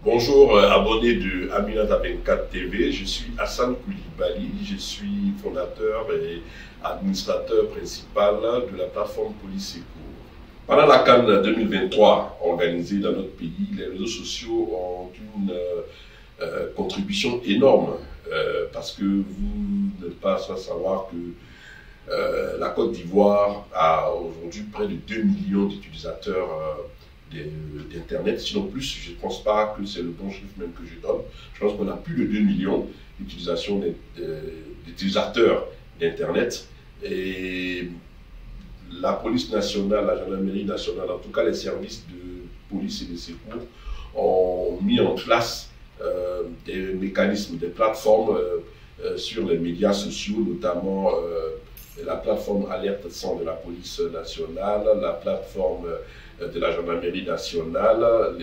Bonjour, abonnés de Aminata 24 TV, je suis Hassan Koulibaly, je suis fondateur et administrateur principal de la plateforme Police Secours. Pendant la CAN 2023 organisée dans notre pays, les réseaux sociaux ont une contribution énorme parce que vous n'êtes pas sans savoir que la Côte d'Ivoire a aujourd'hui près de 2 millions d'utilisateurs d'Internet, sinon plus. Je ne pense pas que c'est le bon chiffre même que je donne. Je pense qu'on a plus de 2 millions d'utilisateurs d'Internet. Et la police nationale, la gendarmerie nationale, en tout cas les services de police et de secours, ont mis en place des mécanismes, des plateformes sur les médias sociaux, notamment la plateforme Alerte 100 de la police nationale, la plateforme de la gendarmerie nationale,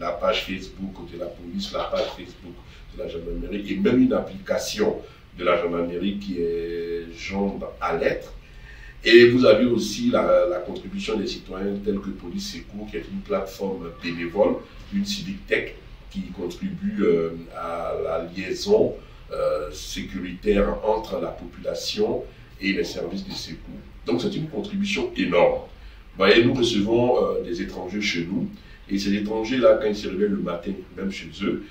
la page Facebook de la police, la page Facebook de la gendarmerie et même une application de la gendarmerie qui est Gendre Alerte. Et vous avez aussi la contribution des citoyens tels que Police Secours, qui est une plateforme bénévole, une civic tech qui contribue à la liaison sécuritaire entre la population et les services de secours. Donc c'est une contribution énorme. Vous voyez, nous recevons des étrangers chez nous, et ces étrangers-là, quand ils se réveillent le matin, même chez eux,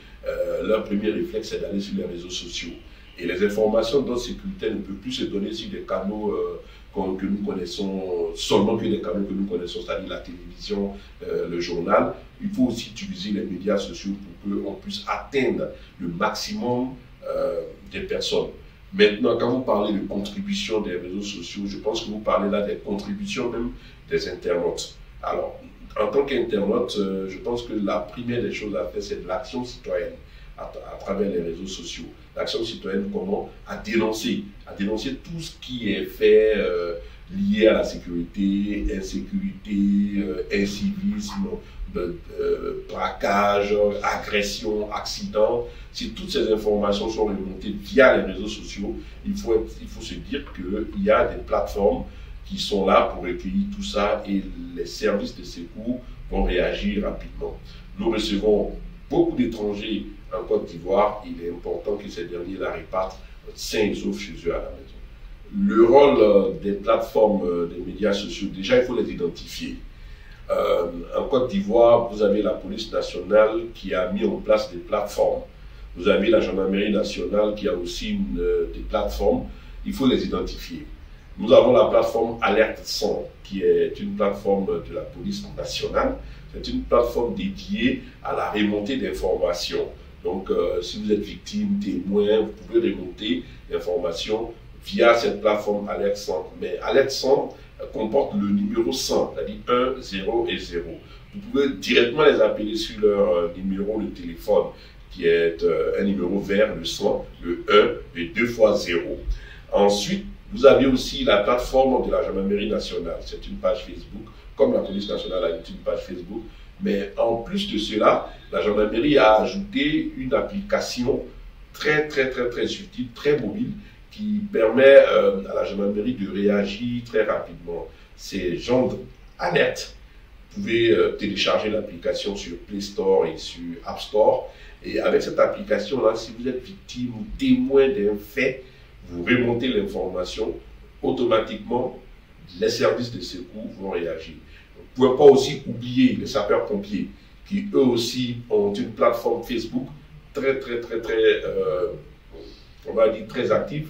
leur premier réflexe, c'est d'aller sur les réseaux sociaux. Et les informations d'ordre sécuritaire ne peuvent plus se donner sur des canaux que nous connaissons, seulement que des canaux que nous connaissons, c'est-à-dire la télévision, le journal. Il faut aussi utiliser les médias sociaux pour qu'on puisse atteindre le maximum des personnes. Maintenant, quand vous parlez de contribution des réseaux sociaux, je pense que vous parlez là des contributions même des internautes. Alors, en tant qu'internaute, je pense que la première des choses à faire, c'est de l'action citoyenne à travers les réseaux sociaux. L'action citoyenne, comment? À dénoncer tout ce qui est fait lié à la sécurité, insécurité, incivisme, braquage, agression, accident. Si toutes ces informations sont remontées via les réseaux sociaux, il faut se dire qu'il y a des plateformes qui sont là pour recueillir tout ça et les services de secours vont réagir rapidement. Nous recevons beaucoup d'étrangers en Côte d'Ivoire. Il est important que ces derniers la répartent sains et saufs chez eux à la maison. Le rôle des plateformes des médias sociaux, déjà il faut les identifier. En Côte d'Ivoire, vous avez la police nationale qui a mis en place des plateformes. Vous avez la gendarmerie nationale qui a aussi des plateformes. Il faut les identifier. Nous avons la plateforme Alerte 100 qui est une plateforme de la police nationale. C'est une plateforme dédiée à la remontée d'informations. Donc, si vous êtes victime, témoin, vous pouvez remonter l'information via cette plateforme Alerte 100. Mais Alerte 100 comporte le numéro 100, c'est-à-dire 1, 0 et 0. Vous pouvez directement les appeler sur leur numéro de téléphone, qui est un numéro vert, le 100, le 1 et 2 fois 0. Ensuite, vous avez aussi la plateforme de la gendarmerie nationale. C'est une page Facebook, comme la police nationale a une page Facebook. Mais en plus de cela, la gendarmerie a ajouté une application très utile, très mobile, qui permet à la gendarmerie de réagir très rapidement. C'est Gendre Alerte. Vous pouvez télécharger l'application sur Play Store et sur App Store. Et avec cette application-là, si vous êtes victime ou témoin d'un fait, vous remontez l'information, automatiquement, les services de secours vont réagir. Vous ne pouvez pas aussi oublier les sapeurs-pompiers, qui eux aussi ont une plateforme Facebook très on va dire très active,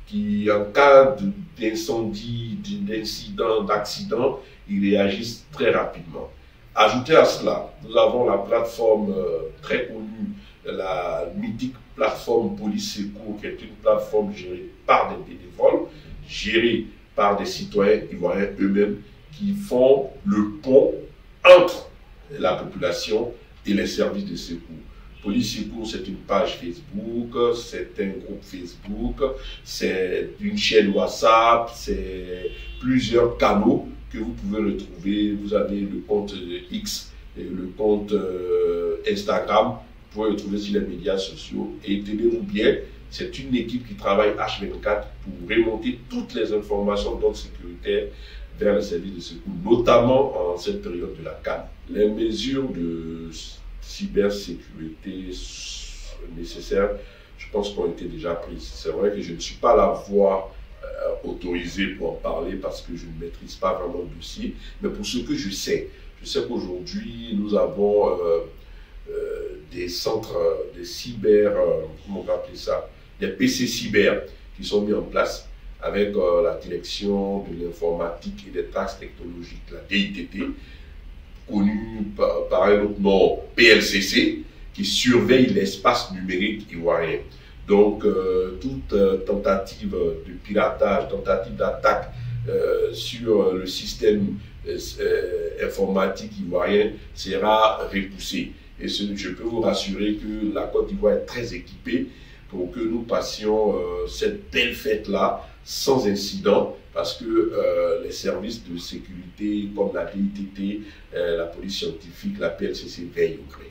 qui en cas d'incendie, d'incident, d'accident, ils réagissent très rapidement. Ajoutez à cela, nous avons la plateforme très connue, la mythique plateforme Police Secours, qui est une plateforme gérée par des bénévoles, gérée par des citoyens ivoiriens eux-mêmes, qui font le pont entre la population et les services de secours. Police Secours, c'est une page Facebook, c'est un groupe Facebook, c'est une chaîne WhatsApp, c'est plusieurs canaux que vous pouvez retrouver. Vous avez le compte X et le compte Instagram. Vous pouvez retrouver sur les médias sociaux. Et tenez-vous bien, c'est une équipe qui travaille H24 pour remonter toutes les informations d'ordre sécuritaire vers les services de secours, notamment en cette période de la CAN. Les mesures de cybersécurité nécessaires, je pense qu'ont été déjà prises. C'est vrai que je ne suis pas la voix autorisée pour en parler parce que je ne maîtrise pas vraiment le dossier, mais pour ce que je sais qu'aujourd'hui, nous avons des centres, des cyber, comment on va appeler ça, des PC cyber qui sont mis en place avec la direction de l'informatique et des taxes technologiques, la DITT, connue par un autre nom, PLCC, qui surveille l'espace numérique ivoirien. Donc, toute tentative de piratage, tentative d'attaque sur le système informatique ivoirien sera repoussée. Et je peux vous rassurer que la Côte d'Ivoire est très équipée pour que nous passions cette belle fête-là sans incident, parce que les services de sécurité comme la DITT, la police scientifique, la PLCC veillent au gré.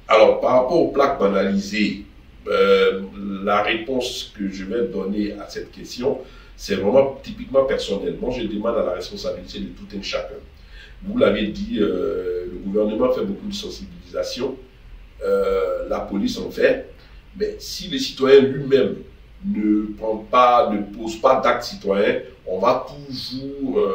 Alors, par rapport aux plaques banalisées, la réponse que je vais donner à cette question, c'est vraiment typiquement personnel. Moi, je demande à la responsabilité de tout un chacun. Vous l'avez dit, le gouvernement fait beaucoup de sensibilisation, la police en fait, mais si le citoyen lui-même ne pose pas d'actes citoyens, on va toujours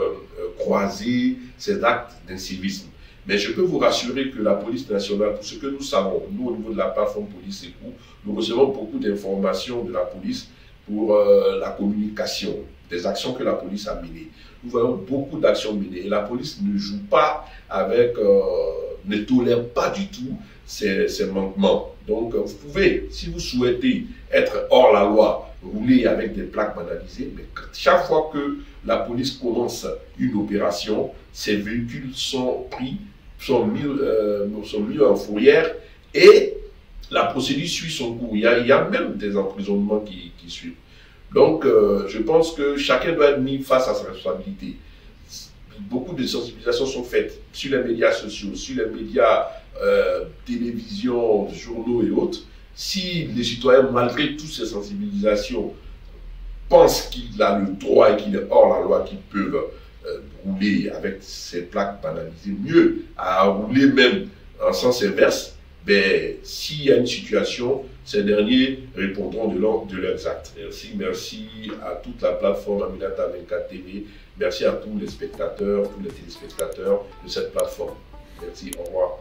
croiser ces actes d'incivisme. Mais je peux vous rassurer que la police nationale, pour ce que nous savons, nous au niveau de la plateforme Police Secours, nous recevons beaucoup d'informations de la police pour la communication, des actions que la police a menées. Nous voyons beaucoup d'actions menées et la police ne joue pas avec, ne tolère pas du tout ces manquements. Donc vous pouvez, si vous souhaitez être hors la loi, rouler avec des plaques banalisées, mais chaque fois que la police commence une opération, ces véhicules sont mis en fourrière et la procédure suit son cours. Il y a même des emprisonnements qui suivent. Donc, je pense que chacun doit être mis face à sa responsabilité. Beaucoup de sensibilisations sont faites sur les médias sociaux, sur les médias télévision, journaux et autres. Si les citoyens, malgré toutes ces sensibilisations, pensent qu'il a le droit et qu'il est hors la loi, qu'ils peuvent rouler avec ces plaques banalisées, mieux à rouler même en sens inverse, ben, s'il y a une situation, ces derniers répondront de leurs actes. Merci à toute la plateforme Aminata 24 TV. Merci à tous les spectateurs, tous les téléspectateurs de cette plateforme. Merci, au revoir.